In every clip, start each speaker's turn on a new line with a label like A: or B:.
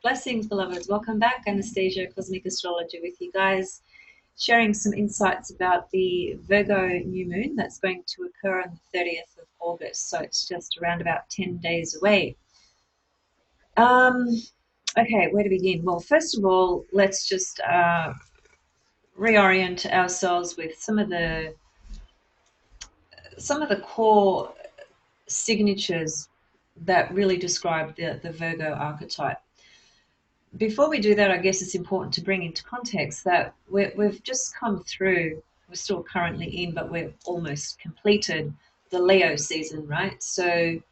A: Blessings, beloveds. Welcome back. Anastasia, Cosmic Astrologer with you guys, sharing some insights about the Virgo new moon that's going to occur on the 30th of August. So it's just around about 10 days away. Okay, where to begin? Well, first of all, let's just reorient ourselves with some of the core signatures that really describe the Virgo archetype. Before we do that, I guess it's important to bring into context that we've just come through, we're still currently in, but we're almost completed the Leo season, right? So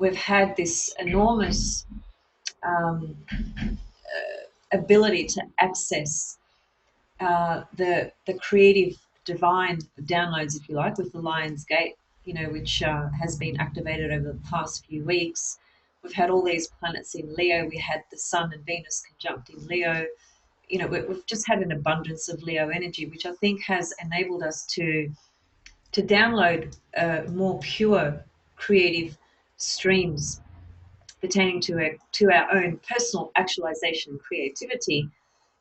A: we've had this enormous um, ability to access the creative divine downloads, if you like, with the Lion's Gate, which has been activated over the past few weeks. We've had all these planets in Leo. We had the Sun and Venus conjunct in Leo. We've just had an abundance of Leo energy, which I think has enabled us to download more pure creative streams pertaining to our own personal actualization and creativity.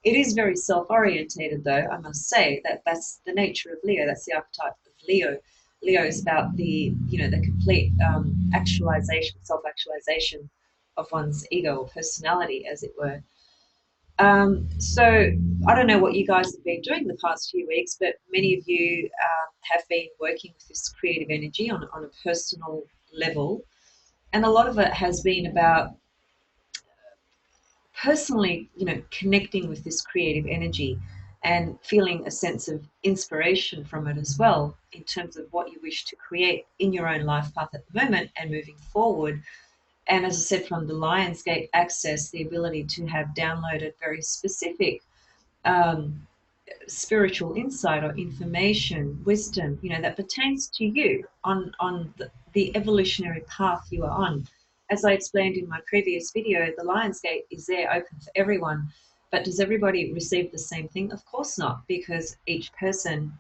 A: It is very self-orientated, though, I must say. That's the nature of Leo. That's the archetype of Leo. Leo is about the complete actualization, self-actualization of one's ego or personality, as it were. So I don't know what you guys have been doing the past few weeks, but many of you have been working with this creative energy on a personal level. And a lot of it has been about personally, connecting with this creative energy and feeling a sense of inspiration from it as well, in terms of what you wish to create in your own life path at the moment and moving forward. And as I said, from the Lionsgate access, the ability to have downloaded very specific um, spiritual insight or information, wisdom, that pertains to you on the evolutionary path you are on. As I explained in my previous video, the Lionsgate is there open for everyone. But does everybody receive the same thing? Of course not, because each person,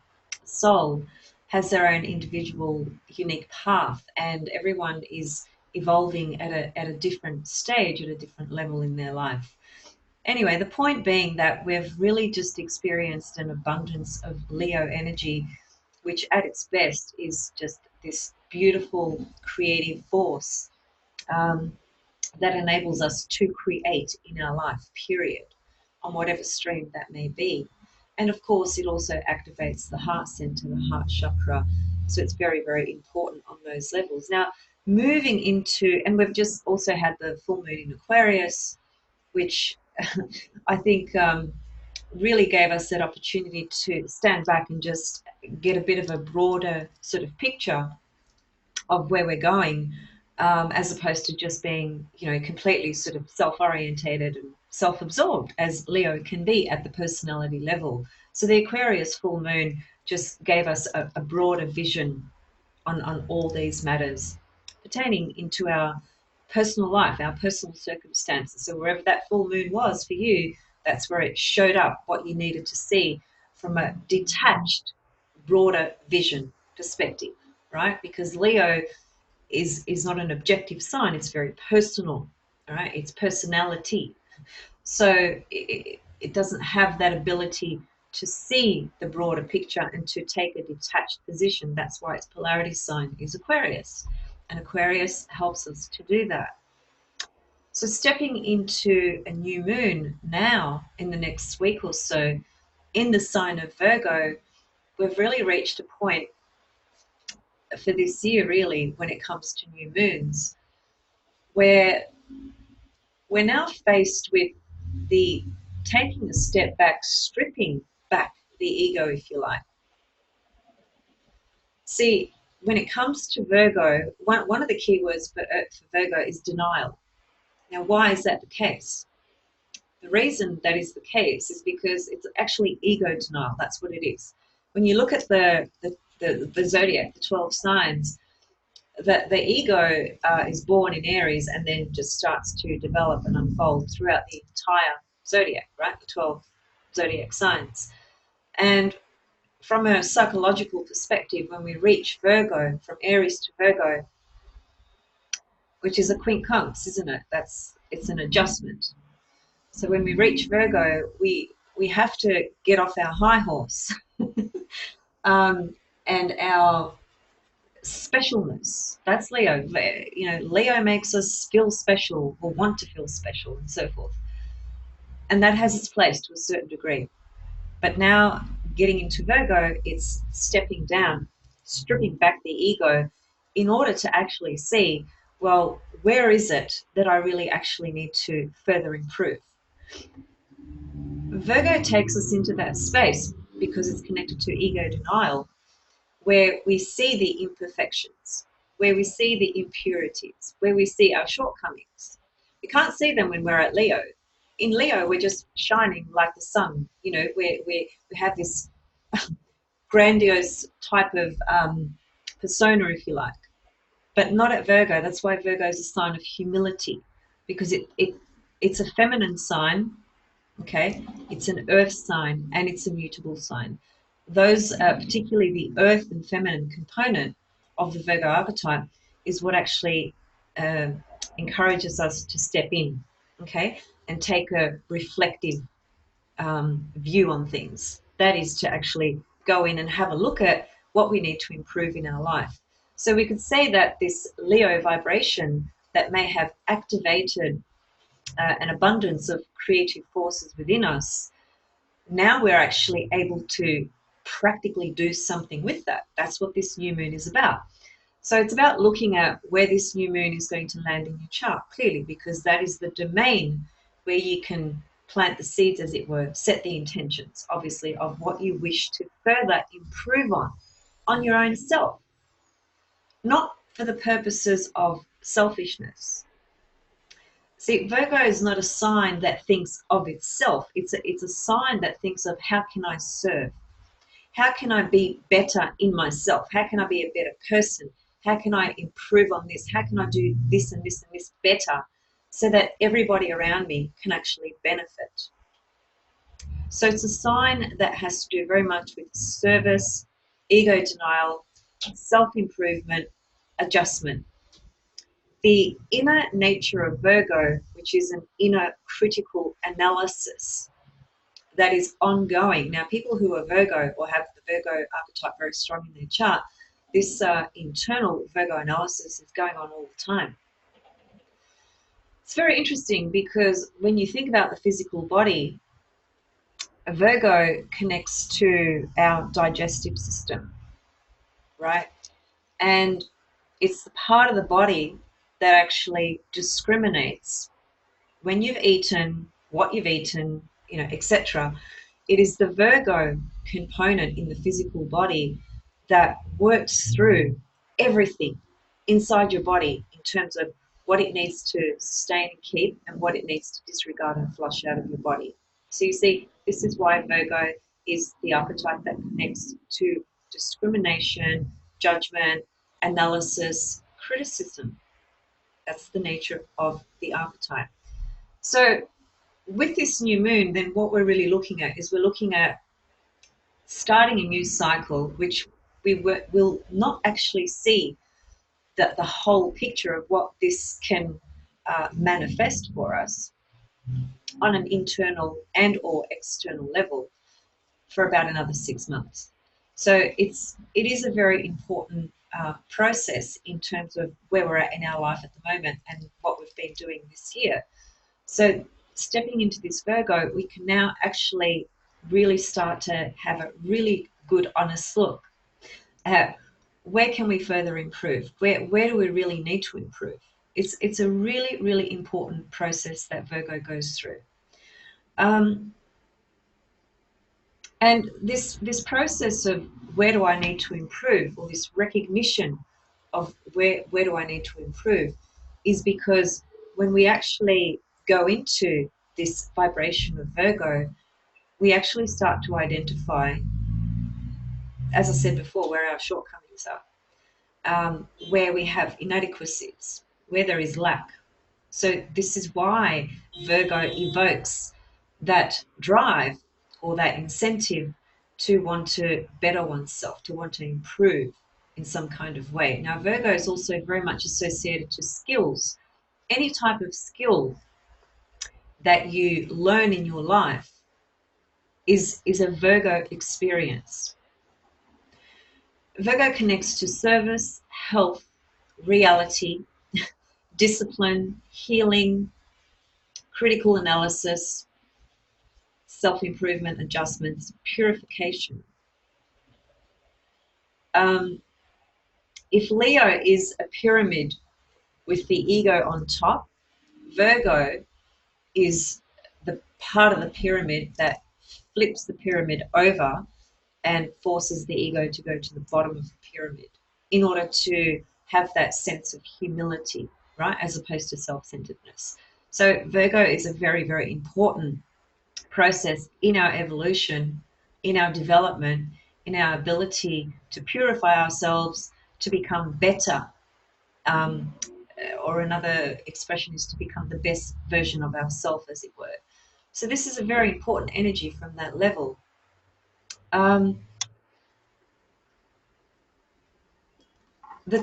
A: soul, has their own individual unique path, and everyone is evolving at a different stage, at a different level in their life. Anyway, the point being that we've really just experienced an abundance of Leo energy, which at its best is just this beautiful creative force um, that enables us to create in our life, period, on whatever stream that may be. And of course, it also activates the heart center, the heart chakra. So it's very, very important on those levels. Now, moving into, and we've just also had the full moon in Aquarius, which I think really gave us that opportunity to stand back and just get a bit of a broader sort of picture of where we're going, as opposed to just being, completely sort of self-orientated and self-absorbed, as Leo can be at the personality level. So the Aquarius full moon just gave us a broader vision on all these matters pertaining into our personal life, our personal circumstances. So wherever that full moon was for you, that's where it showed up what you needed to see from a detached, broader vision perspective, right? Because Leo is not an objective sign, it's very personal, all right? It's personality. So it doesn't have that ability to see the broader picture and to take a detached position. That's why its polarity sign is Aquarius. And Aquarius helps us to do that. So stepping into a new moon now in the next week or so in the sign of Virgo, we've really reached a point for this year, really, when it comes to new moons, where we're now faced with the taking a step back, stripping back the ego, if you like. See, when it comes to Virgo, one of the key words for Virgo is denial. Now, why is that the case? The reason that is the case is because it's actually ego denial. That's what it is. When you look at the zodiac, the 12 signs, that the ego is born in Aries and then just starts to develop and unfold throughout the entire zodiac, right? The 12 zodiac signs. And from a psychological perspective, when we reach Virgo, from Aries to Virgo, which is a quincunx, isn't it? It's an adjustment. So when we reach Virgo, we have to get off our high horse and our specialness. That's Leo. You know, Leo makes us feel special or want to feel special and so forth. And that has its place to a certain degree. But now getting into Virgo, it's stepping down, stripping back the ego in order to actually see, well, where is it that I really actually need to further improve? Virgo takes us into that space because it's connected to ego denial, where we see the imperfections, where we see the impurities, where we see our shortcomings. We can't see them when we're at Leo. In Leo, we're just shining like the sun. You know, we have this grandiose type of persona, if you like, but not at Virgo. That's why Virgo is a sign of humility, because it's a feminine sign. Okay, it's an earth sign and it's a mutable sign. Those, particularly the earth and feminine component of the Virgo archetype, is what actually uh, encourages us to step in, okay, and take a reflective view on things. That is to actually go in and have a look at what we need to improve in our life. So we could say that this Leo vibration that may have activated an abundance of creative forces within us, now we're actually able to practically do something with that. That's what this new moon is about. So it's about looking at where this new moon is going to land in your chart, clearly, because that is the domain where you can plant the seeds, as it were, set the intentions, obviously, of what you wish to further improve on your own self, not for the purposes of selfishness. See, Virgo is not a sign that thinks of itself. It's a sign that thinks of, how can I serve? How can I be better in myself? How can I be a better person? How can I improve on this? How can I do this and this and this better so that everybody around me can actually benefit? So it's a sign that has to do very much with service, ego denial, self-improvement, adjustment. The inner nature of Virgo, which is an inner critical analysis that is ongoing. Now, people who are Virgo or have the Virgo archetype very strong in their chart, this internal Virgo analysis is going on all the time. It's very interesting because when you think about the physical body, a Virgo connects to our digestive system, right? And it's the part of the body that actually discriminates when you've eaten, what you've eaten, you know, etc. It is the Virgo component in the physical body that works through everything inside your body in terms of what it needs to sustain and keep and what it needs to disregard and flush out of your body. So you see, this is why Virgo is the archetype that connects to discrimination, judgment, analysis, criticism. That's the nature of the archetype. So with this new moon, then what we're really looking at is we're looking at starting a new cycle, which will not actually see the whole picture of what this can manifest for us on an internal and or external level for about another 6 months. So it is a very important process in terms of where we're at in our life at the moment and what we've been doing this year. So stepping into this Virgo, we can now actually really start to have a really good, honest look at where can we further improve? Where do we really need to improve? It's a really, really important process that Virgo goes through. And this process of where do I need to improve, or this recognition of where do I need to improve, is because when we actually go into this vibration of Virgo, we actually start to identify, as I said before, where our shortcomings are, where we have inadequacies, where there is lack. So this is why Virgo evokes that drive or that incentive to want to better oneself, to want to improve in some kind of way. Now, Virgo is also very much associated to skills. Any type of skill that you learn in your life is a Virgo experience. Virgo connects to service, health, reality, discipline, healing, critical analysis, self-improvement, adjustments, purification. If Leo is a pyramid with the ego on top, Virgo is the part of the pyramid that flips the pyramid over and forces the ego to go to the bottom of the pyramid in order to have that sense of humility, right, as opposed to self-centeredness. So Virgo is a very, very important process in our evolution, in our development, in our ability to purify ourselves, to become better. Or another expression is to become the best version of ourselves, as it were. So this is a very important energy from that level. The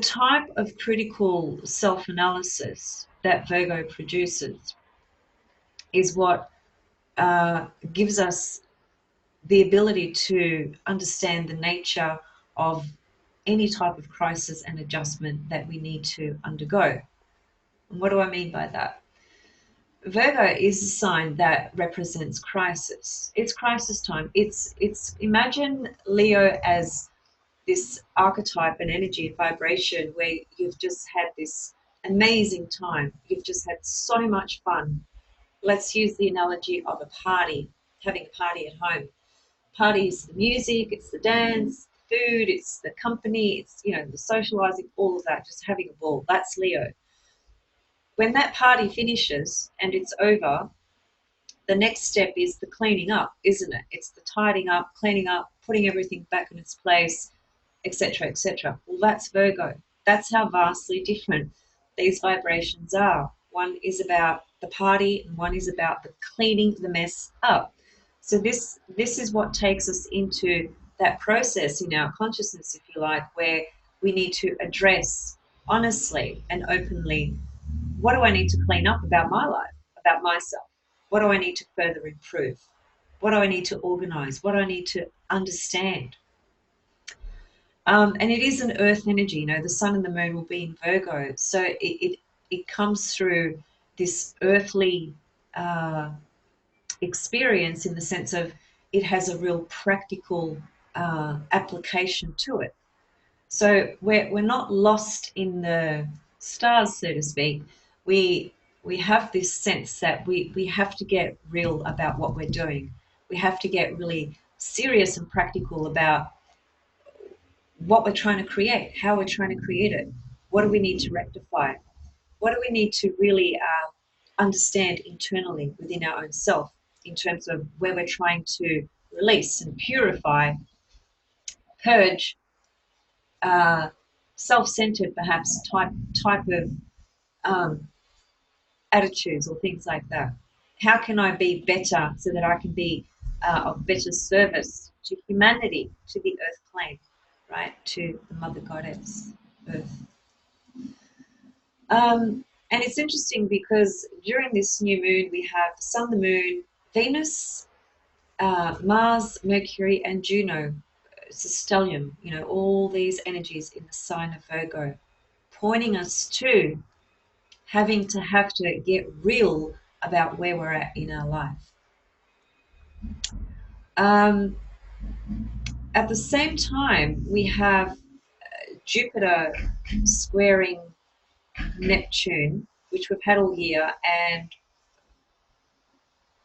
A: type of critical self-analysis that Virgo produces is what gives us the ability to understand the nature of any type of crisis and adjustment that we need to undergo. And what do I mean by that? Virgo is a sign that represents crisis. It's crisis time. It's imagine Leo as this archetype and energy and vibration where you've just had this amazing time. You've just had so much fun. Let's use the analogy of a party, having a party at home. Party is the music, it's the dance, food, it's the company, it's, you know, the socializing, all of that, just having a ball. That's Leo. When that party finishes and it's over, the next step is the cleaning up, isn't it? It's the tidying up, cleaning up, putting everything back in its place, etc., etc. Well, that's Virgo. That's how vastly different these vibrations are. One is about the party and one is about the cleaning the mess up. So this is what takes us into that process in our consciousness, if you like, where we need to address honestly and openly, what do I need to clean up about my life, about myself? What do I need to further improve? What do I need to organize? What do I need to understand? And it is an earth energy, you know, the sun and the moon will be in Virgo. So it comes through this earthly experience in the sense of it has a real practical application to it. So we're not lost in the stars, so to speak. We have this sense that we have to get real about what we're doing. We have to get really serious and practical about what we're trying to create, how we're trying to create it. What do we need to rectify? What do we need to really understand internally within our own self in terms of where we're trying to release and purify, purge, self-centered perhaps type of attitudes or things like that. How can I be better so that I can be of better service to humanity, to the earth plane, right, to the mother goddess, earth. And it's interesting because during this new moon we have the sun, the moon, Venus, Mars, Mercury, and Juno. It's a stellium, you know, all these energies in the sign of Virgo, pointing us to having to get real about where we're at in our life. At the same time, we have Jupiter squaring Neptune, which we've had all year, and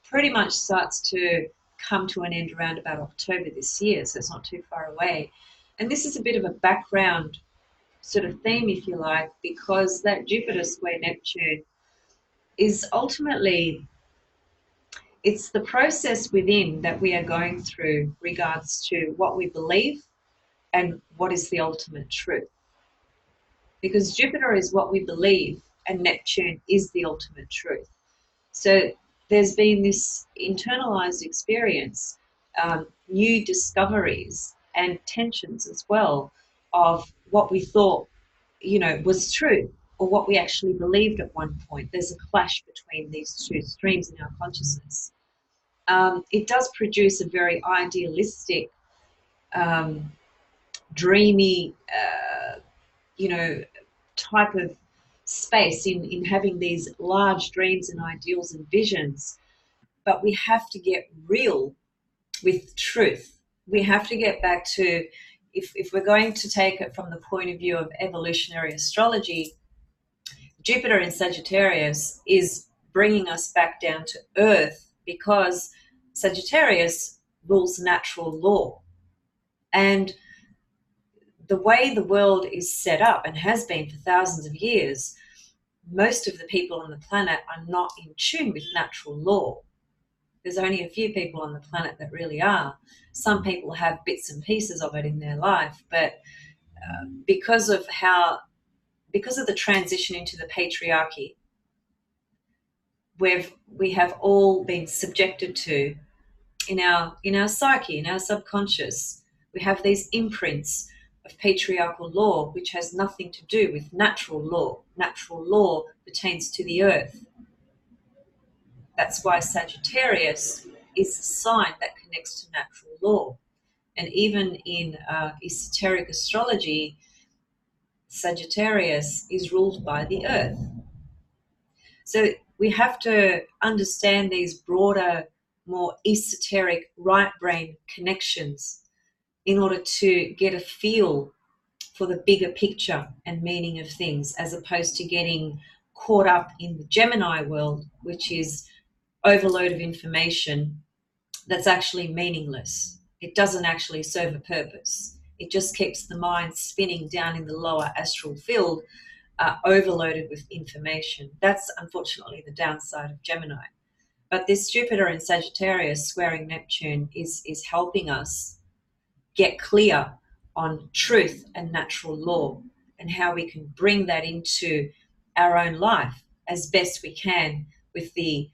A: pretty much starts to come to an end around about October this year, so it's not too far away. And this is a bit of a background sort of theme, if you like, because that Jupiter square Neptune is ultimately, it's the process within that we are going through regards to what we believe and what is the ultimate truth. Because Jupiter is what we believe and Neptune is the ultimate truth. So there's been this internalized experience, new discoveries and tensions as well of what we thought, you know, was true or what we actually believed at one point. There's a clash between these two streams in our consciousness. It does produce a very idealistic, dreamy, type of space in having these large dreams and ideals and visions. But we have to get real with truth. We have to get back to, if we're going to take it from the point of view of evolutionary astrology, Jupiter in Sagittarius is bringing us back down to earth, because Sagittarius rules natural law. And the way the world is set up and has been for thousands of years, most of the people on the planet are not in tune with natural law. There's only a few people on the planet that really are. Some people have bits and pieces of it in their life, but because of the transition into the patriarchy, we have all been subjected to in our psyche, in our subconscious, we have these imprints of patriarchal law, which has nothing to do with natural law. Natural law pertains to the earth. That's why Sagittarius is a sign that connects to natural law. And even in esoteric astrology, Sagittarius is ruled by the earth. So we have to understand these broader, more esoteric right brain connections in order to get a feel for the bigger picture and meaning of things, as opposed to getting caught up in the Gemini world, which is overload of information that's actually meaningless. It doesn't actually serve a purpose. It just keeps the mind spinning down in the lower astral field, overloaded with information. That's unfortunately the downside of Gemini. But this Jupiter in Sagittarius squaring Neptune is helping us get clear on truth and natural law, and how we can bring that into our own life as best we can with the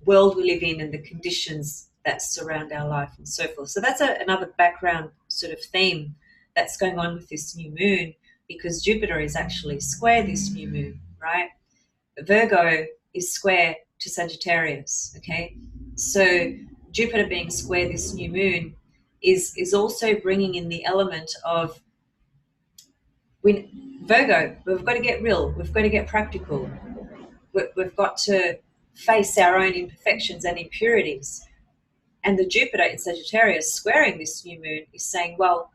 A: world we live in and the conditions that surround our life and so forth. So that's another background sort of theme that's going on with this new moon, because Jupiter is actually square this new moon, right? Virgo is square to Sagittarius, okay? So Jupiter being square this new moon is also bringing in the element of, Virgo, we've got to get real, we've got to get practical, we've got to face our own imperfections and impurities. And the Jupiter in Sagittarius squaring this new moon is saying, well,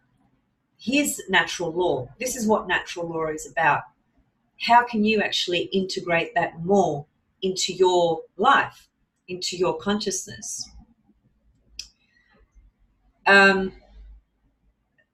A: here's natural law. This is what natural law is about. How can you actually integrate that more into your life, into your consciousness?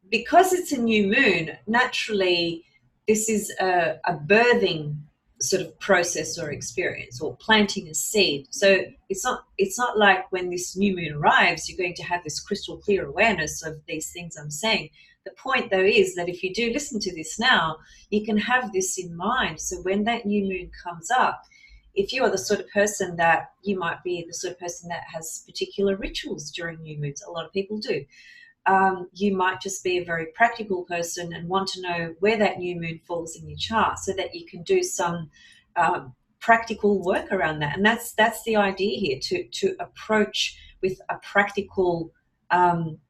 A: Because it's a new moon, naturally, this is a birthing sort of process or experience, or planting a seed. So it's not like when this new moon arrives, you're going to have this crystal clear awareness of these things I'm saying. The point, though, is that if you do listen to this now, you can have this in mind. So when that new moon comes up, if you are the sort of person that, you might be the sort of person that has particular rituals during new moons, a lot of people do. You might just be a very practical person and want to know where that new moon falls in your chart, so that you can do some practical work around that. And that's the idea here, to approach with a practical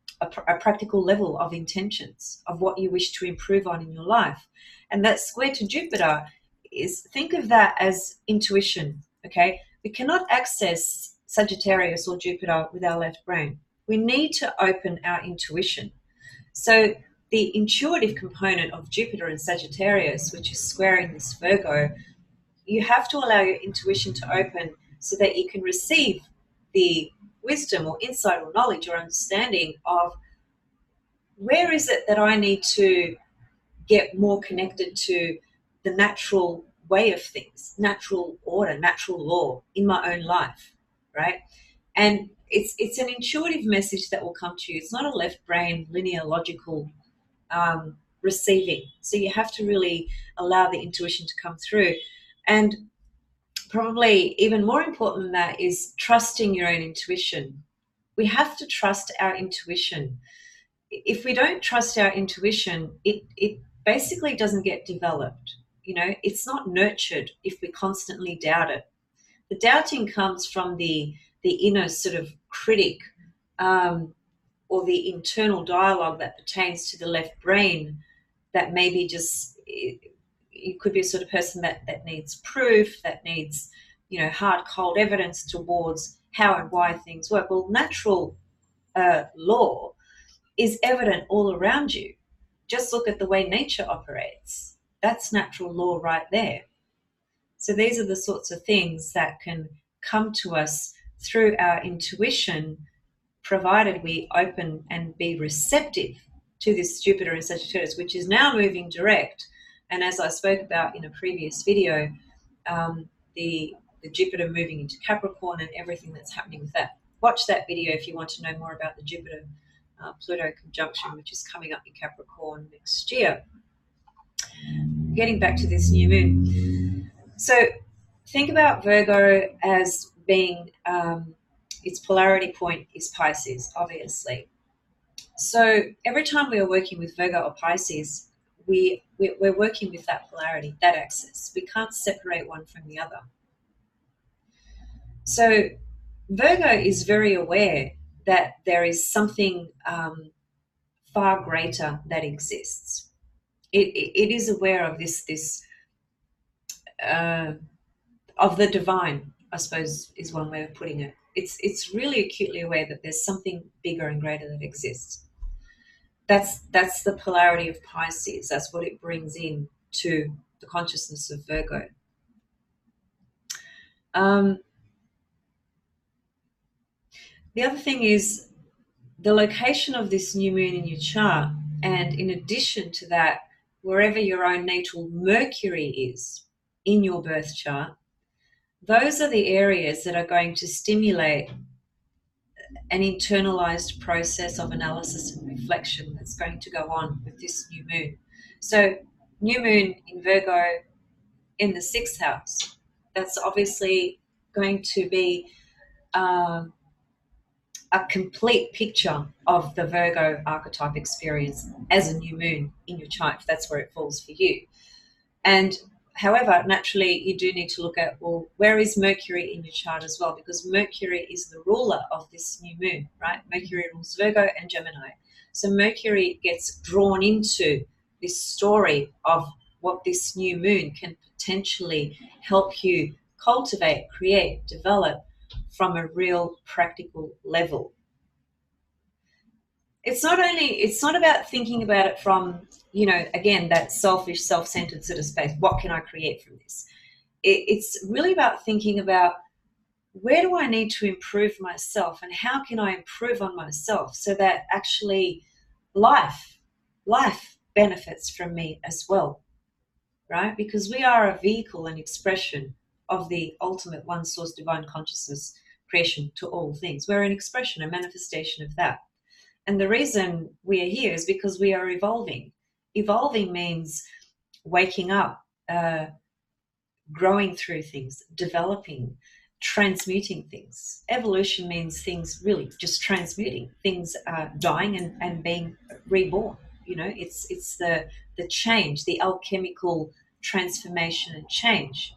A: level of intentions of what you wish to improve on in your life. And that square to Jupiter is, think of that as intuition, okay? We cannot access Sagittarius or Jupiter with our left brain. We need to open our intuition. So the intuitive component of Jupiter in Sagittarius, which is squaring this Virgo, you have to allow your intuition to open so that you can receive the wisdom or insight or knowledge or understanding of, where is it that I need to get more connected to the natural way of things, natural order, natural law in my own life, right? And it's an intuitive message that will come to you. It's not a left brain, linear, logical receiving. So you have to really allow the intuition to come through. And probably even more important than that is trusting your own intuition. We have to trust our intuition. If we don't trust our intuition, it basically doesn't get developed. You know, it's not nurtured if we constantly doubt it. The doubting comes from the inner sort of critic, or the internal dialogue that pertains to the left brain, that maybe just, you could be a sort of person that needs proof, that needs, you know, hard, cold evidence towards how and why things work. Well, natural law is evident all around you. Just look at the way nature operates. That's natural law right there. So these are the sorts of things that can come to us through our intuition, provided we open and be receptive to this Jupiter in Sagittarius, which is now moving direct. And as I spoke about in a previous video, the Jupiter moving into Capricorn and everything that's happening with that. Watch that video if you want to know more about the Jupiter Pluto conjunction, which is coming up in Capricorn next year. Getting back to this new moon. So think about Virgo as being, its polarity point is Pisces, obviously. So every time we are working with Virgo or Pisces, we're working with that polarity, that axis. We can't separate one from the other. So Virgo is very aware that there is something far greater that exists. It is aware of this of the divine, I suppose, is one way of putting it. It's really acutely aware that there's something bigger and greater that exists. That's the polarity of Pisces. That's what it brings in to the consciousness of Virgo. The other thing is the location of this new moon in your chart, and in addition to that, wherever your own natal Mercury is in your birth chart, those are the areas that are going to stimulate an internalized process of analysis and reflection that's going to go on with this new moon. So new moon in Virgo in the 6th house, that's obviously going to be a complete picture of the Virgo archetype experience as a new moon in your chart, if that's where it falls for you. And however, naturally, you do need to look at, well, where is Mercury in your chart as well? Because Mercury is the ruler of this new moon, right? Mercury rules Virgo and Gemini. So Mercury gets drawn into this story of what this new moon can potentially help you cultivate, create, develop from a real practical level. It's not about thinking about it from, you know, again, that selfish, self-centered sort of space. What can I create from this? It's really about thinking about, where do I need to improve myself, and how can I improve on myself so that actually life benefits from me as well, right? Because we are a vehicle and expression of the ultimate one source divine consciousness creation to all things. We're an expression, a manifestation of that. And the reason we are here is because we are evolving. Evolving means waking up, growing through things, developing, transmuting things. Evolution means things really just transmuting. Things are dying and being reborn. You know, it's the change, the alchemical transformation and change.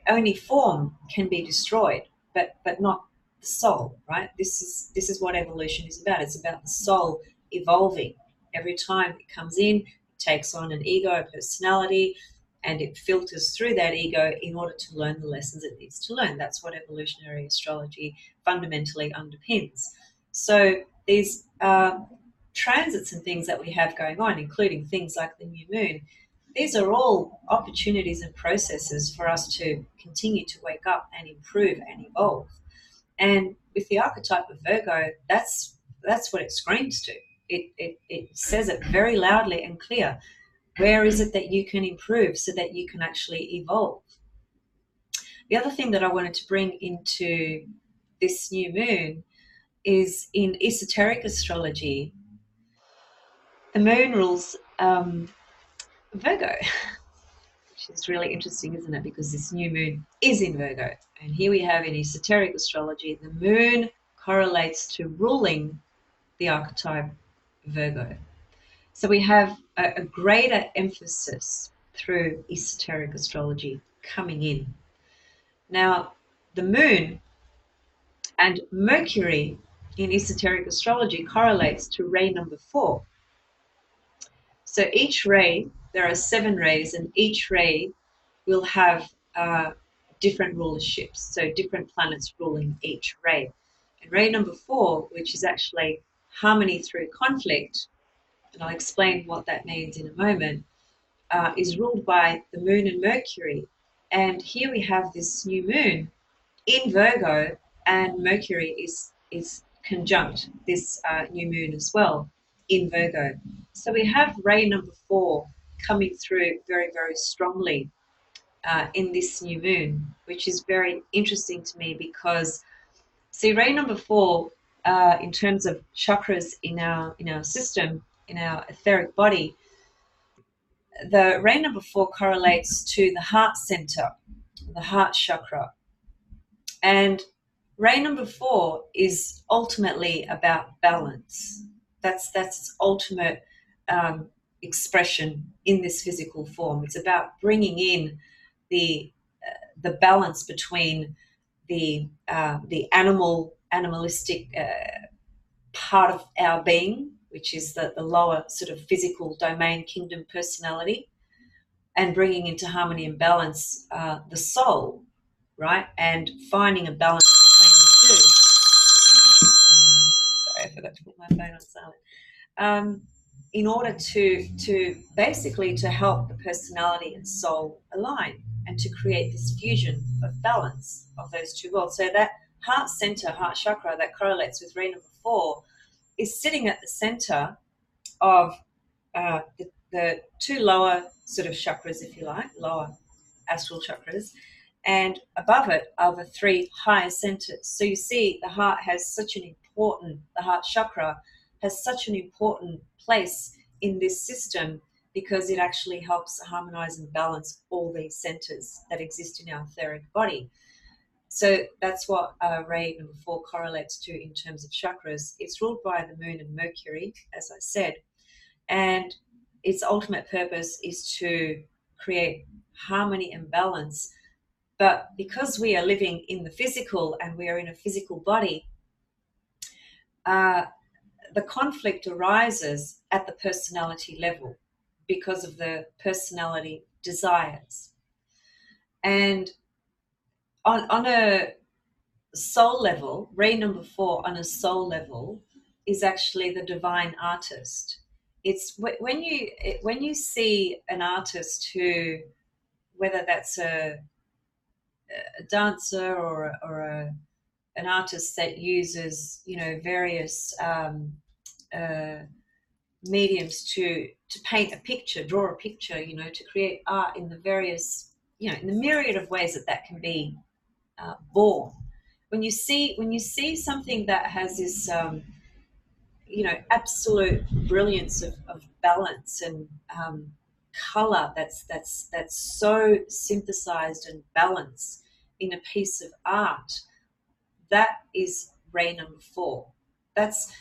A: Only form can be destroyed, but not the soul, right? This is what evolution is about. It's about the soul evolving. Every time it comes in, it takes on an ego, a personality, and it filters through that ego in order to learn the lessons it needs to learn. That's what evolutionary astrology fundamentally underpins. So these transits and things that we have going on, including things like the new moon, these are all opportunities and processes for us to continue to wake up and improve and evolve. And with the archetype of Virgo, that's what it screams to. It says it very loudly and clear. Where is it that you can improve so that you can actually evolve? The other thing that I wanted to bring into this new moon is in esoteric astrology, the moon rules Virgo, which is really interesting, isn't it? Because this new moon is in Virgo. And here we have in esoteric astrology, the moon correlates to ruling the archetype Virgo. So we have a greater emphasis through esoteric astrology coming in. Now, the moon and Mercury in esoteric astrology correlates to ray number 4. So each ray, there are 7 rays, and each ray will have different rulerships, so different planets ruling each ray. And ray number 4, which is actually harmony through conflict, and I'll explain what that means in a moment, is ruled by the moon and Mercury. And here we have this new moon in Virgo, and Mercury is conjunct this new moon as well in Virgo. So we have ray number 4 coming through very, very strongly in this new moon, which is very interesting to me because, see, ray number 4, in terms of chakras in our system, in our etheric body, the ray number 4 correlates to the heart center, the heart chakra. And ray number 4 is ultimately about balance. That's its ultimate expression in this physical form. It's about bringing in the balance between the animalistic part of our being, which is the lower sort of physical domain, kingdom personality, and bringing into harmony and balance the soul, right? And finding a balance between the two. Sorry, I forgot to put my phone on silent. In order to basically to help the personality and soul align and to create this fusion of balance of those two worlds. So that heart center, heart chakra, that correlates with ray number 4, is sitting at the center of the 2 lower sort of chakras, if you like, lower astral chakras, and above it are the 3 higher centers. So you see the heart has such an important, the heart chakra has such an important place in this system because it actually helps harmonize and balance all these centers that exist in our etheric body. So that's what ray number 4 correlates to in terms of chakras. It's ruled by the moon and Mercury, as I said, and its ultimate purpose is to create harmony and balance. But because we are living in the physical and we are in a physical body, the conflict arises at the personality level because of the personality desires. And on a soul level, ray number 4 on a soul level is actually the divine artist. It's when you see an artist who, whether that's a dancer or an artist that uses various mediums to paint a picture, draw a picture, to create art in the various, in the myriad of ways that can be born. When you see something that has this absolute brilliance of balance and color that's so synthesized and balanced in a piece of art, that is ray number 4.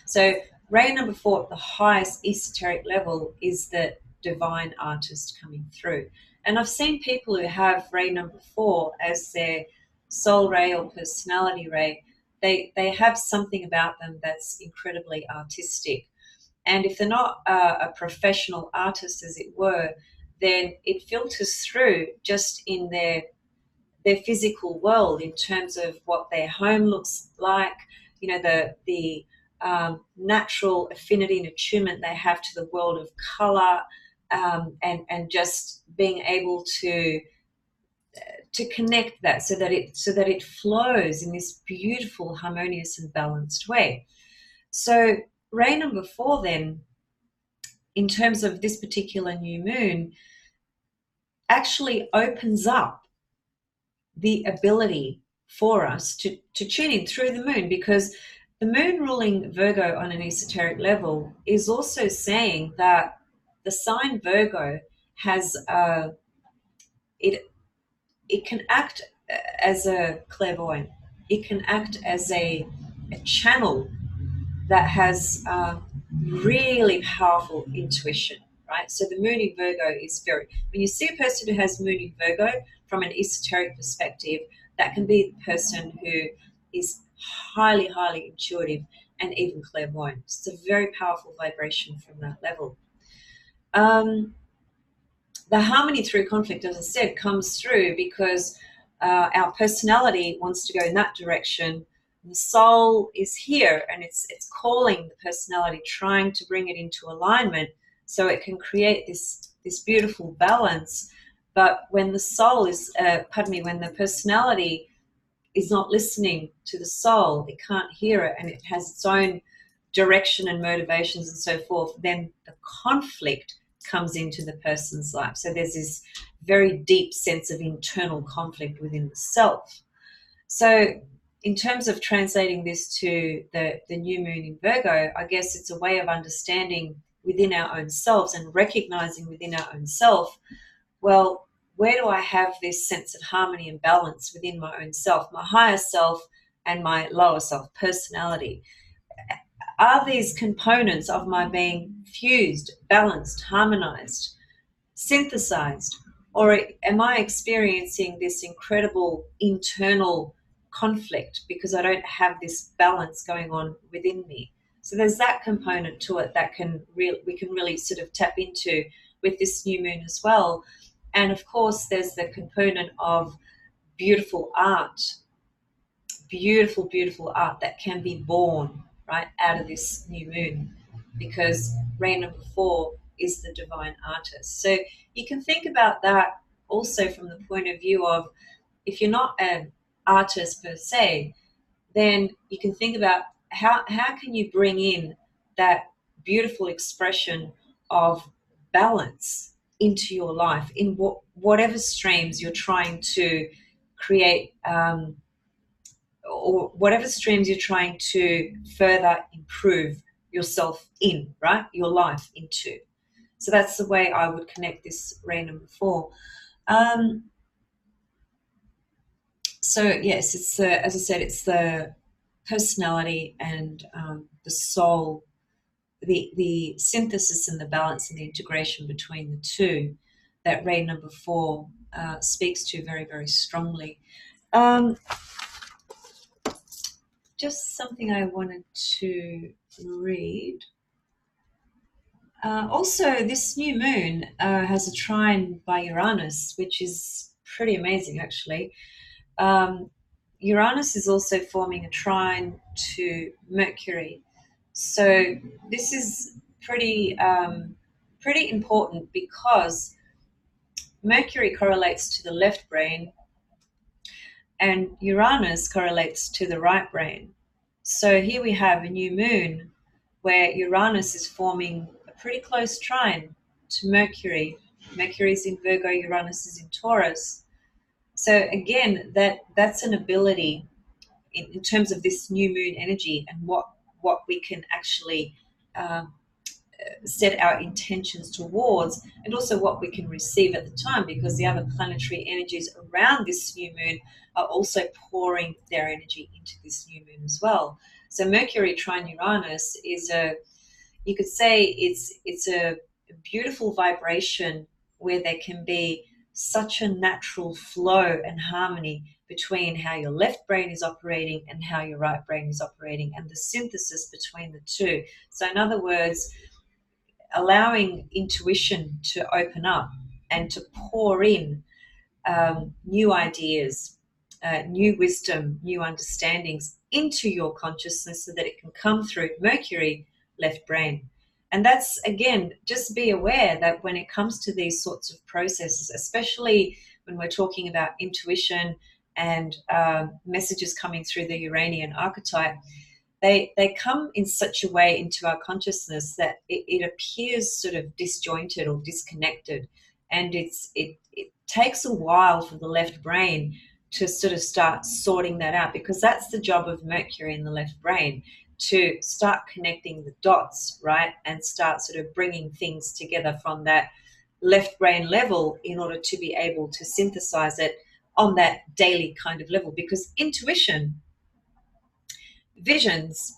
A: So ray number 4 at the highest esoteric level is the divine artist coming through. And I've seen people who have ray number 4 as their soul ray or personality ray. They have something about them that's incredibly artistic. And if they're not a professional artist, as it were, then it filters through just in their physical world in terms of what their home looks like, the natural affinity and attunement they have to the world of color, and just being able to connect that so that it flows in this beautiful, harmonious and balanced way. So ray number 4 then, in terms of this particular new moon, actually opens up the ability for us to tune in through the moon, because the moon ruling Virgo on an esoteric level is also saying that the sign Virgo has it can act as a clairvoyant. It can act as a channel that has really powerful intuition. right? So the Moon in Virgo is very, when you see a person who has Moon in Virgo from an esoteric perspective, that can be the person who is highly, highly intuitive and even clairvoyant. It's a very powerful vibration from that level. The harmony through conflict, as I said, comes through because our personality wants to go in that direction. The soul is here and it's calling the personality, trying to bring it into alignment so it can create this beautiful balance. But when the soul is, when the personality is not listening to the soul, it can't hear it, and it has its own direction and motivations and so forth, then the conflict comes into the person's life. So there's this very deep sense of internal conflict within the self. So in terms of translating this to the new moon in Virgo, I guess it's a way of understanding within our own selves and recognizing within our own self, well, where do I have this sense of harmony and balance within my own self, my higher self and my lower self, personality? Are these components of my being fused, balanced, harmonized, synthesized? Or am I experiencing this incredible internal conflict because I don't have this balance going on within me? So there's that component to it that we can really sort of tap into with this new moon as well. And of course, there's the component of beautiful art, beautiful art that can be born right out of this new moon, because reign number 4 is the divine artist. So you can think about that also from the point of view of, if you're not an artist per se, then you can think about how can you bring in that beautiful expression of balance into your life in whatever streams you're trying to create, or whatever streams you're trying to further improve yourself in, right? Your life into. So that's the way I would connect this reign number 4. So yes, it's as I said, it's the personality and the soul, the synthesis and the balance and the integration between the two that reign number 4 speaks to very, very strongly. Just something I wanted to read. Also, this new moon has a trine by Uranus, which is pretty amazing, actually. Uranus is also forming a trine to Mercury. So this is pretty important, because Mercury correlates to the left brain and Uranus correlates to the right brain. So here we have a new moon where Uranus is forming a pretty close trine to Mercury. Mercury is in Virgo, Uranus is in Taurus. So again, that's an ability in terms of this new moon energy and what we can actually set our intentions towards, and also what we can receive at the time, because the other planetary energies around this new moon are also pouring their energy into this new moon as well. So Mercury trine Uranus is you could say it's a beautiful vibration where there can be such a natural flow and harmony between how your left brain is operating and how your right brain is operating, and the synthesis between the two. So in other words, allowing intuition to open up and to pour in new ideas, new wisdom, new understandings into your consciousness so that it can come through Mercury, left brain. And that's, again, just be aware that when it comes to these sorts of processes, especially when we're talking about intuition and messages coming through the Uranian archetype, they come in such a way into our consciousness that it appears sort of disjointed or disconnected. And it takes a while for the left brain to sort of start sorting that out, because that's the job of Mercury in the left brain, to start connecting the dots, right? And start sort of bringing things together from that left brain level in order to be able to synthesize it on that daily kind of level. Because intuition, visions,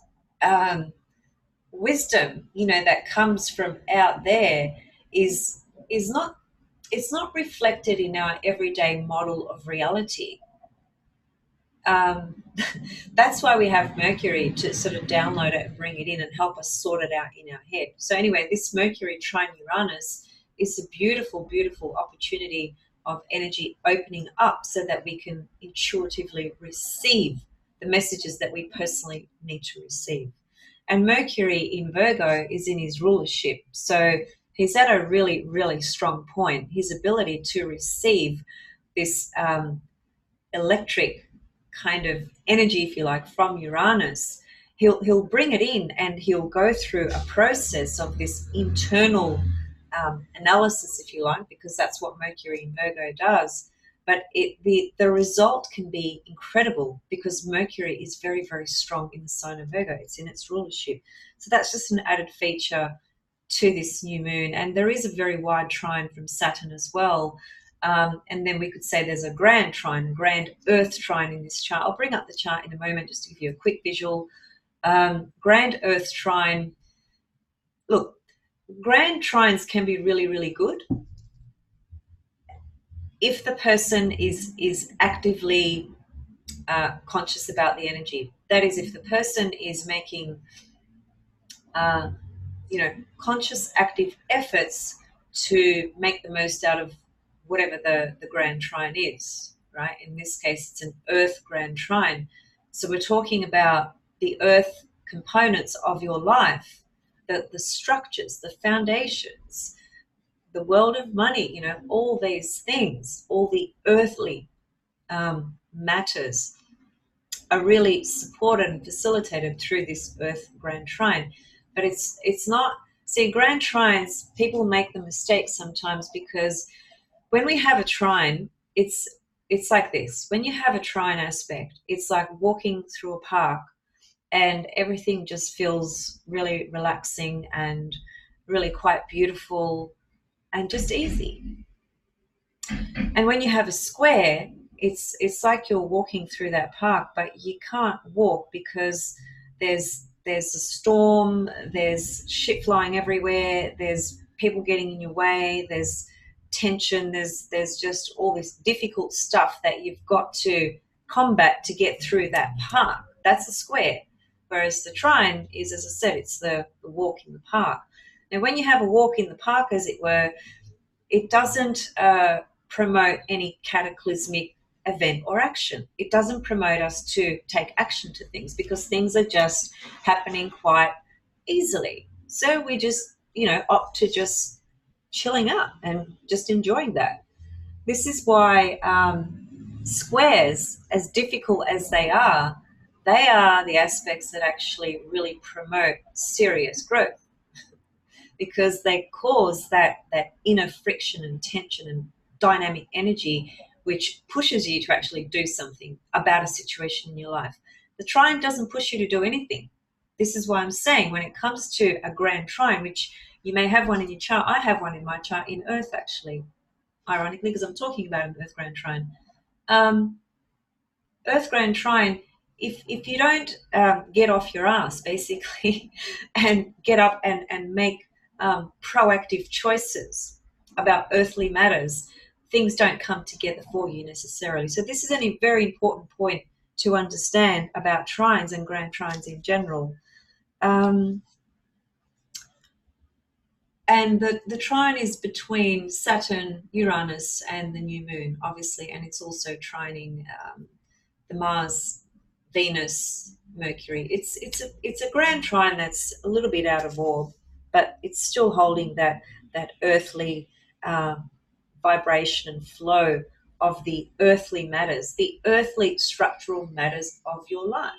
A: wisdom, that comes from out there is not, it's not reflected in our everyday model of reality. That's why we have Mercury, to sort of download it and bring it in and help us sort it out in our head. So anyway, this Mercury trine Uranus is a beautiful, beautiful opportunity of energy opening up so that we can intuitively receive the messages that we personally need to receive. And Mercury in Virgo is in his rulership. So he's at a really, really strong point. His ability to receive this electric kind of energy, if you like, from Uranus, he'll bring it in, and he'll go through a process of this internal analysis, if you like, because that's what Mercury in Virgo does. But the result can be incredible because Mercury is very, very strong in the sign of Virgo. It's in its rulership. So that's just an added feature to this new moon. And there is a very wide trine from Saturn as well. And then we could say there's a grand trine, grand earth trine in this chart. I'll bring up the chart in a moment just to give you a quick visual. Grand earth trine. Look, grand trines can be really, really good if the person is actively conscious about the energy. That is, if the person is making conscious, active efforts to make the most out of whatever the grand trine is, right? In this case, it's an earth grand trine. So we're talking about the earth components of your life, the structures, the foundations, the world of money, all these things, all the earthly matters are really supported and facilitated through this earth grand trine. But it's not, see, grand trines, people make the mistake sometimes, because when we have a trine, it's like this. When you have a trine aspect, it's like walking through a park and everything just feels really relaxing and really quite beautiful and just easy. And when you have a square, it's like you're walking through that park, but you can't walk because there's a storm, there's shit flying everywhere, there's people getting in your way, there's tension, there's just all this difficult stuff that you've got to combat to get through that park. That's a square. Whereas the trine is, as I said, it's the walk in the park. Now, when you have a walk in the park, as it were, it doesn't promote any cataclysmic event or action. It doesn't promote us to take action to things, because things are just happening quite easily. So we just, opt to just chilling up and just enjoying that. This is why squares, as difficult as they are the aspects that actually really promote serious growth, because they cause that inner friction and tension and dynamic energy, which pushes you to actually do something about a situation in your life. The trine doesn't push you to do anything. This is why I'm saying, when it comes to a grand trine, which you may have one in your chart, I have one in my chart in Earth, actually, ironically, because I'm talking about an Earth grand trine. Earth grand trine, if you don't get off your ass, basically, and get up and make proactive choices about earthly matters, things don't come together for you necessarily. So this is a very important point to understand about trines and grand trines in general. And the trine is between Saturn, Uranus, and the new moon, obviously, and it's also trining the Mars, Venus, Mercury. It's a grand trine that's a little bit out of orb, but it's still holding that earthly vibration and flow of the earthly matters, the earthly structural matters of your life.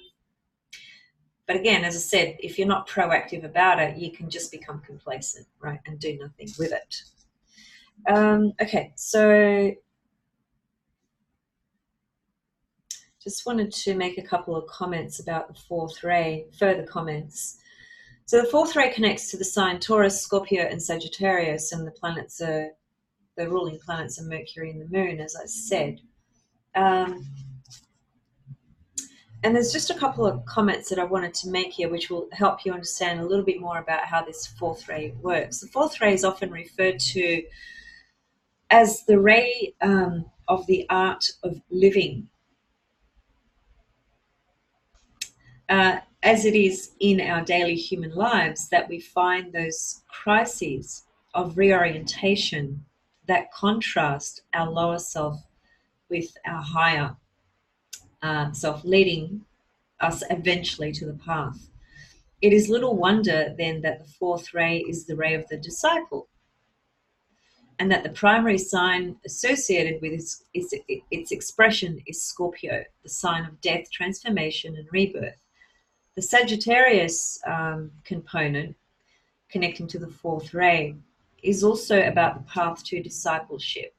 A: But again, as I said, if you're not proactive about it, you can just become complacent, right, and do nothing with it. Okay, so just wanted to make a couple of comments about the fourth ray, further comments. So the fourth ray connects to the sign Taurus, Scorpio, and Sagittarius, and the planets are, the ruling planets are Mercury and the Moon, as I said. And there's just a couple of comments that I wanted to make here, which will help you understand a little bit more about how this fourth ray works. The fourth ray is often referred to as the ray of the art of living, as it is in our daily human lives that we find those crises of reorientation that contrast our lower self with our higher self, leading us eventually to the path. It is little wonder then that the fourth ray is the ray of the disciple, and that the primary sign associated with its expression is Scorpio, the sign of death, transformation, and rebirth. The Sagittarius component, connecting to the fourth ray, is also about the path to discipleship.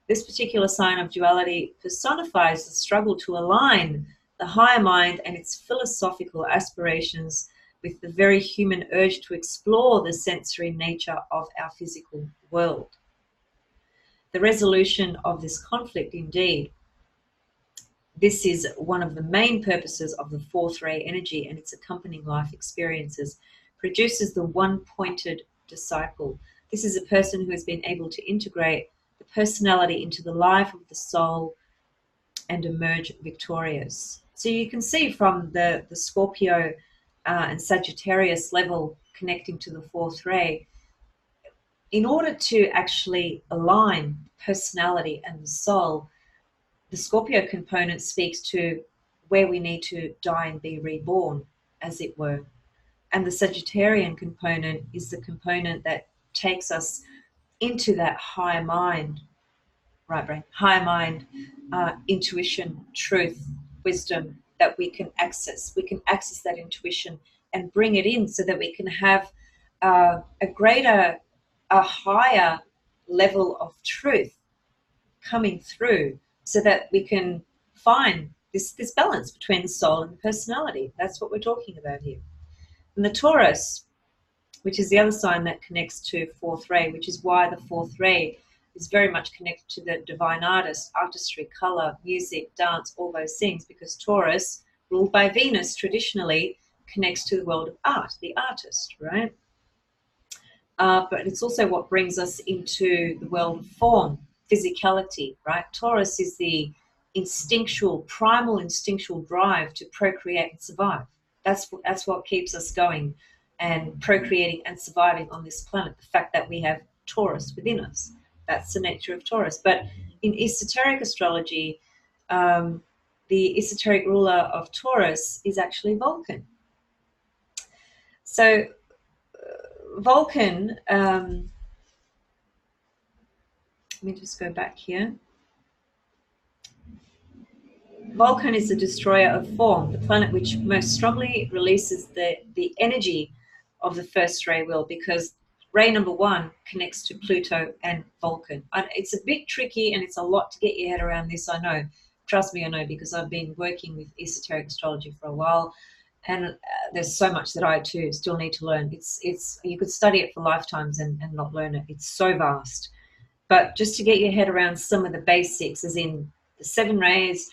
A: This particular sign of duality personifies the struggle to align the higher mind and its philosophical aspirations with the very human urge to explore the sensory nature of our physical world. The resolution of this conflict, indeed, this is one of the main purposes of the fourth ray energy and its accompanying life experiences, produces the one-pointed disciple. This is a person who has been able to integrate the personality into the life of the soul and emerge victorious. So you can see from the Scorpio and Sagittarius level connecting to the fourth ray, in order to actually align personality and the soul, the Scorpio component speaks to where we need to die and be reborn, as it were. And the Sagittarian component is the component that takes us into that higher mind, right brain, higher mind, intuition, truth, wisdom that we can access. We can access that intuition and bring it in so that we can have a higher level of truth coming through, so that we can find this balance between the soul and the personality. That's what we're talking about here. And the Taurus, which is the other sign that connects to fourth ray, which is why the fourth ray is very much connected to the divine artist, artistry, color, music, dance, all those things, because Taurus, ruled by Venus, traditionally connects to the world of art, the artist, right? But it's also what brings us into the world of form, physicality, right? Taurus is the instinctual, primal instinctual drive to procreate and survive. That's what keeps us going and procreating and surviving on this planet, the fact that we have Taurus within us. That's the nature of Taurus. But in esoteric astrology, the esoteric ruler of Taurus is actually Vulcan. So Vulcan, let me just go back here. Vulcan is the destroyer of form, the planet which most strongly releases the energy of the first ray wheel, because ray number one connects to Pluto and Vulcan. It's a bit tricky and it's a lot to get your head around this, I know. Trust me, I know, because I've been working with esoteric astrology for a while, and there's so much that I too still need to learn. It's you could study it for lifetimes and not learn it. It's so vast. But just to get your head around some of the basics, as in the 7 rays,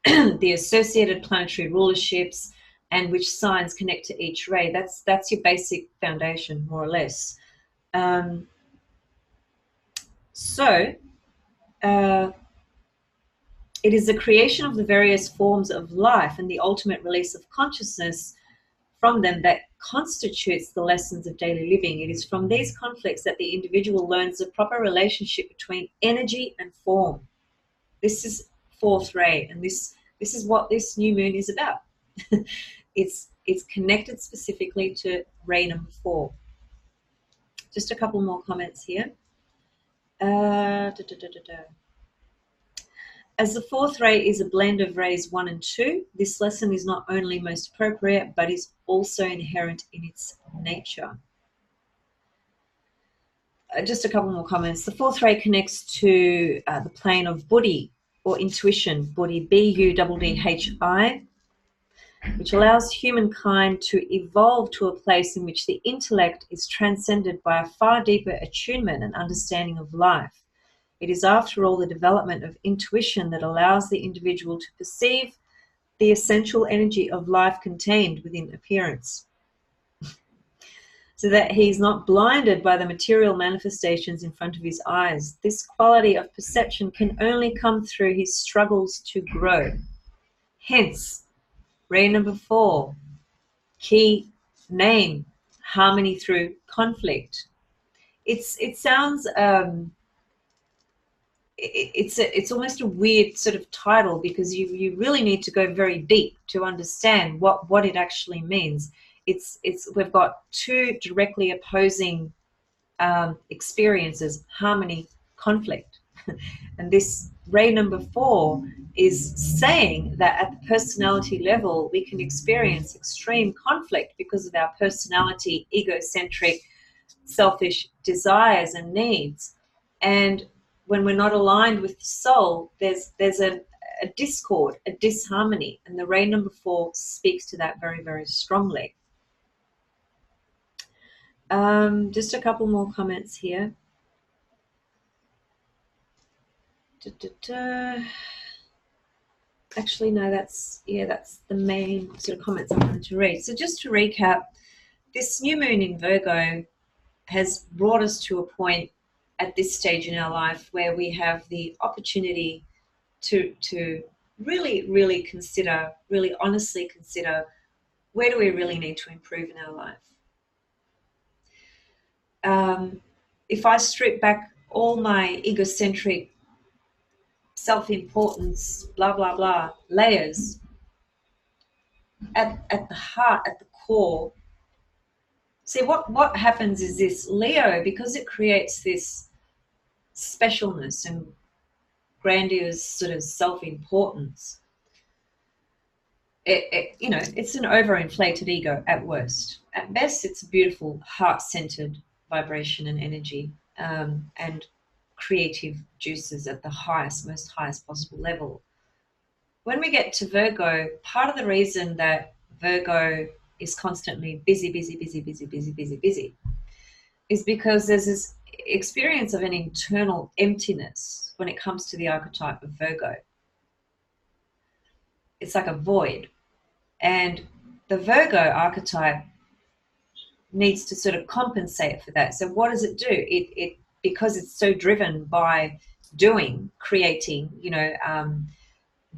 A: the associated planetary rulerships, and which signs connect to each ray. That's your basic foundation, more or less. It is the creation of the various forms of life and the ultimate release of consciousness from them that constitutes the lessons of daily living. It is from these conflicts that the individual learns the proper relationship between energy and form. This is fourth ray, and this is what this new moon is about. It's connected specifically to ray number 4. Just a couple more comments here. As the fourth ray is a blend of rays 1 and 2, this lesson is not only most appropriate, but is also inherent in its nature. Just a couple more comments. The fourth ray connects to the plane of buddhi, or intuition, buddhi, B-U-D-D-H-I, which allows humankind to evolve to a place in which the intellect is transcended by a far deeper attunement and understanding of life. It is, after all, the development of intuition that allows the individual to perceive the essential energy of life contained within appearance, so that he's not blinded by the material manifestations in front of his eyes. This quality of perception can only come through his struggles to grow. Hence, ray number 4, key name, harmony through conflict. It sounds it's almost a weird sort of title, because you really need to go very deep to understand what it actually means. We've got two directly opposing experiences: harmony, conflict. And this ray number 4 is saying that at the personality level, we can experience extreme conflict because of our personality, egocentric, selfish desires and needs. And when we're not aligned with the soul, there's a discord, a disharmony. And the ray number 4 speaks to that very, very strongly. Just a couple more comments here. Actually, no, that's the main sort of comments I wanted to read. So just to recap, this new moon in Virgo has brought us to a point at this stage in our life where we have the opportunity to really, really consider, really honestly consider, where do we really need to improve in our life? If I strip back all my egocentric, self-importance, blah, blah, blah, layers, at the heart, at the core, see what happens is this: Leo, because it creates this specialness and grandiose sort of self-importance, it's an overinflated ego at worst. At best, it's a beautiful heart-centered vibration and energy, and creative juices at the most highest possible level. When we get to Virgo, part of the reason that Virgo is constantly busy is because there's this experience of an internal emptiness when it comes to the archetype of Virgo. It's like a void. And the Virgo archetype needs to sort of compensate for that. So what does it do? It because it's so driven by doing, creating,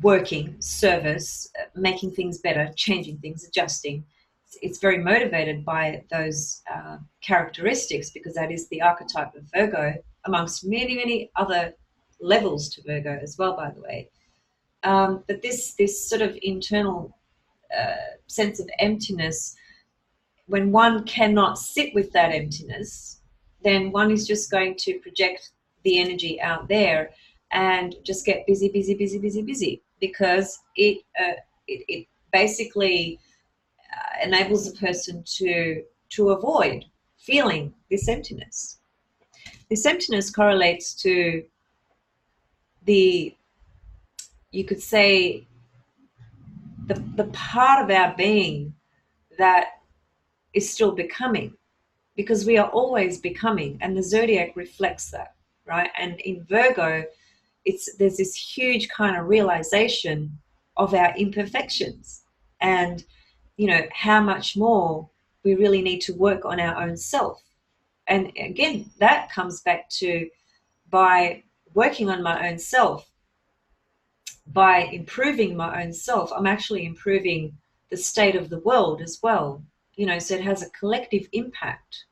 A: working, service, making things better, changing things, adjusting. It's very motivated by those characteristics, because that is the archetype of Virgo, amongst many, many other levels to Virgo as well, by the way. But this sort of internal sense of emptiness, when one cannot sit with that emptiness, then one is just going to project the energy out there and just get busy, because it basically enables a person to avoid feeling this emptiness. This emptiness correlates to you could say, the part of our being that is still becoming, because we are always becoming, and the zodiac reflects that, right? And in Virgo, there's this huge kind of realization of our imperfections, and how much more we really need to work on our own self. And again, that comes back to, by working on my own self, by improving my own self, I'm actually improving the state of the world as well. So it has a collective impact.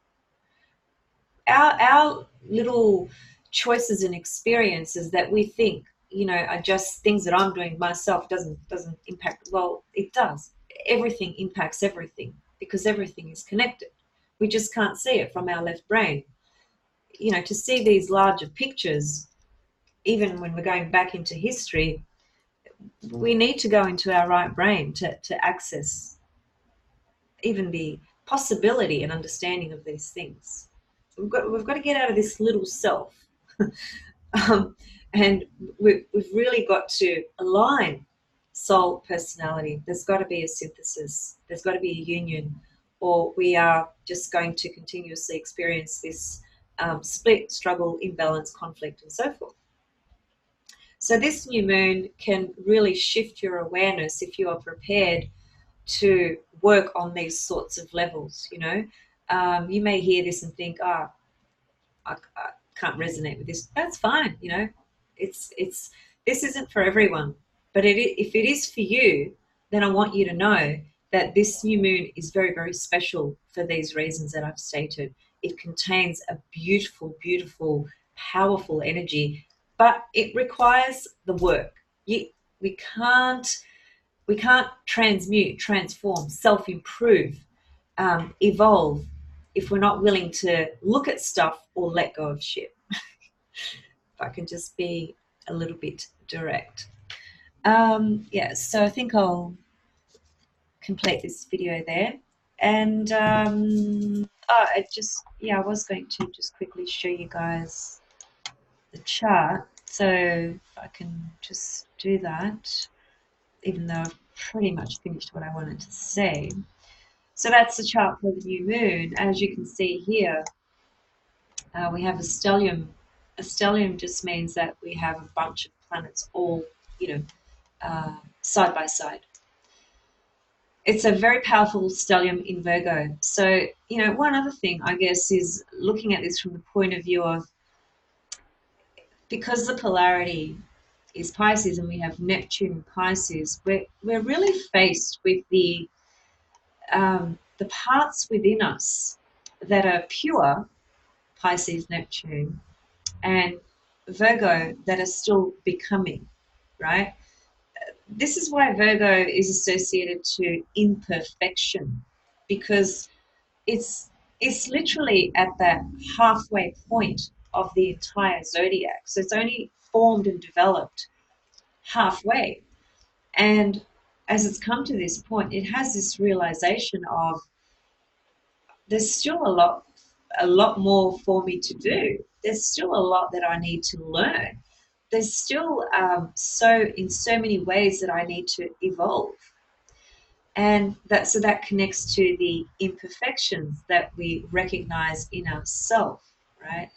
A: Our little choices and experiences that we think, are just things that I'm doing myself, doesn't impact. Well, it does. Everything impacts everything, because everything is connected. We just can't see it from our left brain. To see these larger pictures, even when we're going back into history, we need to go into our right brain to access even the possibility and understanding of these things. We've got to get out of this little self. And we've really got to align soul, personality. There's got to be a synthesis. There's got to be a union, or we are just going to continuously experience this split, struggle, imbalance, conflict, and so forth. So this new moon can really shift your awareness if you are prepared to work on these sorts of levels. You may hear this and think, I can't resonate with this. That's fine. It's this isn't for everyone, but if it is for you, then I want you to know that this new moon is very, very special for these reasons that I've stated. It contains a beautiful, beautiful, powerful energy, but it requires the work. You, we can't we can't transmute, transform, self-improve, evolve if we're not willing to look at stuff or let go of shit. If I can just be a little bit direct. Yeah, so I think I'll complete this video there. And I was going to just quickly show you guys the chart. So if I can just do that, even though I've pretty much finished what I wanted to say. So that's the chart for the new moon. As you can see here, we have a stellium. A stellium just means that we have a bunch of planets all, side by side. It's a very powerful stellium in Virgo. So, one other thing, I guess, is looking at this from the point of view of, because the polarity is Pisces and we have Neptune in Pisces, we're really faced with the parts within us that are pure, Pisces, Neptune, and Virgo, that are still becoming, right? This is why Virgo is associated to imperfection, because it's literally at that halfway point of the entire zodiac. So it's only formed and developed halfway. And as it's come to this point, it has this realization of, there's still a lot more for me to do. There's still a lot that I need to learn. There's still in so many ways that I need to evolve. And that connects to the imperfections that we recognize in ourselves, right?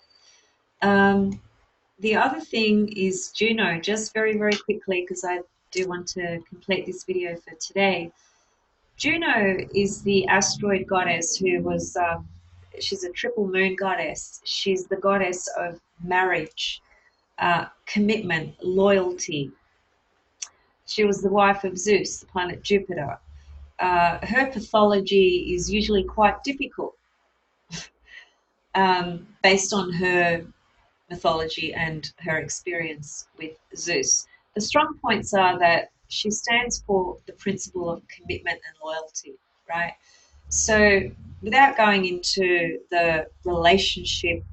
A: The other thing is Juno, just very, very quickly, because I do want to complete this video for today. Juno is the asteroid goddess who was, she's a triple moon goddess. She's the goddess of marriage, commitment, loyalty. She was the wife of Zeus, the planet Jupiter. Her pathology is usually quite difficult, based on her mythology and her experience with Zeus. The strong points are that she stands for the principle of commitment and loyalty, right? So without going into the relationship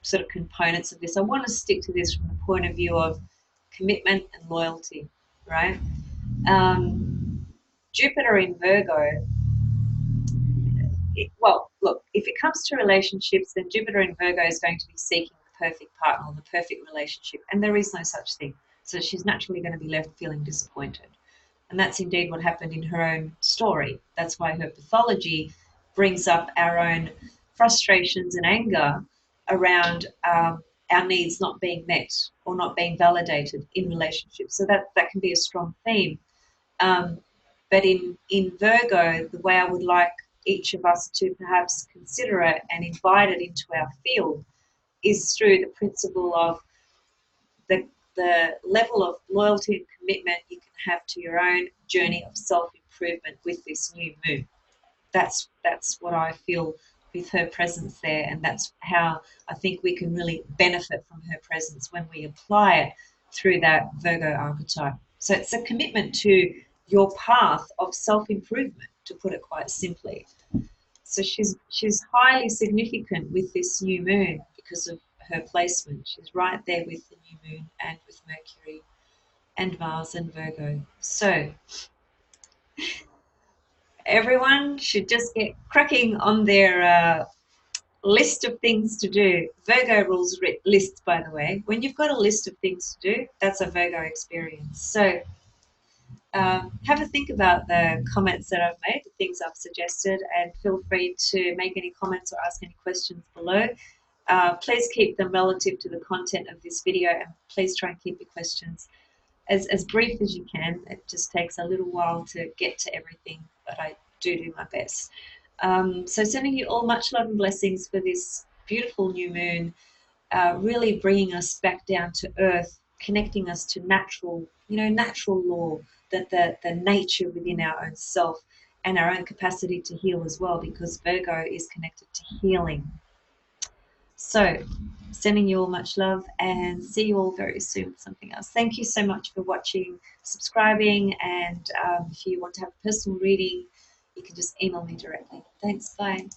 A: sort of components of this, I want to stick to this from the point of view of commitment and loyalty, right? Jupiter in Virgo, look, if it comes to relationships, then Jupiter in Virgo is going to be seeking the perfect partner or the perfect relationship, and there is no such thing. So she's naturally going to be left feeling disappointed. And that's indeed what happened in her own story. That's why her pathology brings up our own frustrations and anger around our needs not being met or not being validated in relationships. So that can be a strong theme. But in Virgo, the way I would like each of us to perhaps consider it and invite it into our field is through the principle of the level of loyalty and commitment you can have to your own journey of self-improvement with this new moon. That's what I feel with her presence there, and that's how I think we can really benefit from her presence when we apply it through that Virgo archetype. So it's a commitment to your path of self-improvement, to put it quite simply. So she's highly significant with this new moon because of her placement. She's right there with the new moon and with Mercury and Mars and Virgo. So everyone should just get cracking on their list of things to do. Virgo rules lists, by the way. When you've got a list of things to do, that's a Virgo experience. So have a think about the comments that I've made, the things I've suggested, and feel free to make any comments or ask any questions below. Please keep them relative to the content of this video, and please try and keep your questions as brief as you can. It just takes a little while to get to everything, but I do my best. So sending you all much love and blessings for this beautiful new moon, really bringing us back down to earth, connecting us to natural, natural law, that the nature within our own self and our own capacity to heal as well, because Virgo is connected to healing. So sending you all much love, and see you all very soon with something else. Thank you so much for watching, subscribing, and if you want to have a personal reading, you can just email me directly. Thanks, bye.